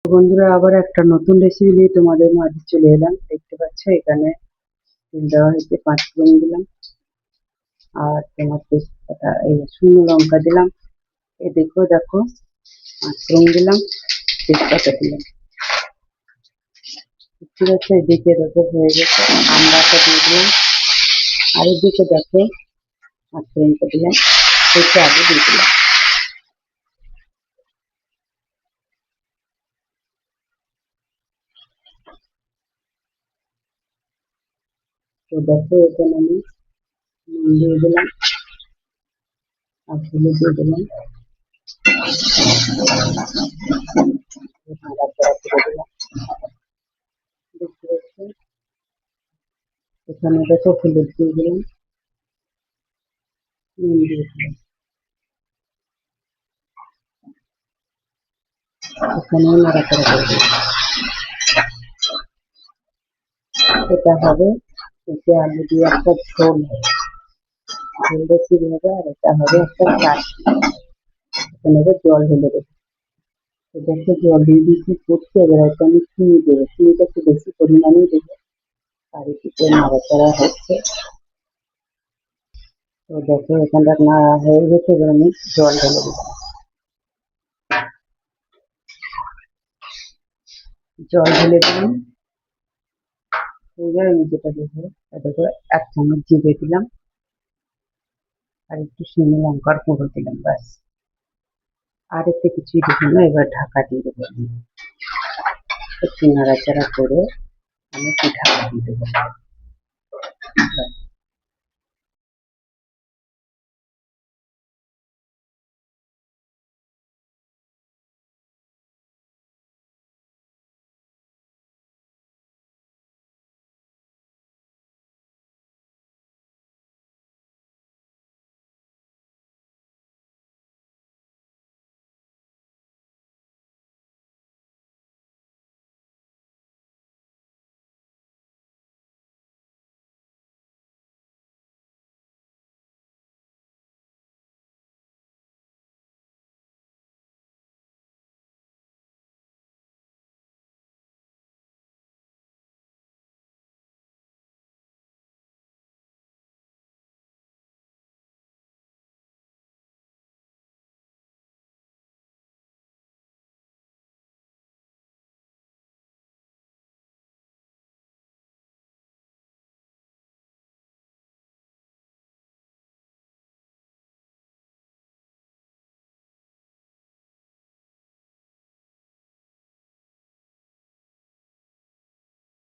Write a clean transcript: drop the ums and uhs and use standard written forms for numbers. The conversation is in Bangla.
বন্ধুরা, আবার একটা নতুন রেসিপি নিয়ে তোমাদের মাঝে চলে এলাম। দেখতে পাচ্ছ এখানে তেল দেওয়া হয়েছে, 5 ফোড়ন দিলাম আর তোমার তেজপাতা, এই শুকনো লঙ্কা দিলাম। দেখো 5 ফোড়ন দিলাম, তেজপাতা দিলাম। ঠিক আছে, এদিকে দেখো হয়ে গেছে, আমড়াটা দিয়ে দিলাম। আর এদিকে দেখো 5 ফোড়নটা দিলাম, সেটা আগে দিয়ে দিলাম। তো দেখো এখানে আমি নুন দিয়ে দিলাম আর হলুদ দিয়ে দিলাম, নাড়াচাড়া করে দিলাম। দেখতে পাচ্ছ এখানে দেখো হলুদ দিয়ে দিলাম, নুন দিয়ে দিলাম, এখানে নাড়াচাড়া করে দিলাম। এটা হবে যে আলু দিয়ে একটা ঝোল হবে, ঝোল রেসিপি হবে। আর এটা হবে একটা চাটনি। এখানে জল ঢেলে দেবো। তো দেখো জল দিয়ে দিয়েছি ফুটছে, এবার হয়তো আমি চিনি দেবো, চিনিটা একটু বেশি পরিমাণেই দেবো। আর একটু নাড়াচাড়া হচ্ছে। তো দেখো এখানটা নাড়া হয়ে গেছে, এবার আমি জল ঢেলে দেবো। জল ঢেলে দিলাম। এবার আমি যেটা দেবো, দেখো 1 চামচ জিরে দিলাম আর একটু শুকনো লঙ্কার গুঁড়ো দিলাম, ব্যাস। আর এতে কিছুই দেবো না, এবার ঢাকা দিয়ে দেবো। একটু নাড়াচাড়া করে আমি একটু ঢাকা দিয়ে দেবো।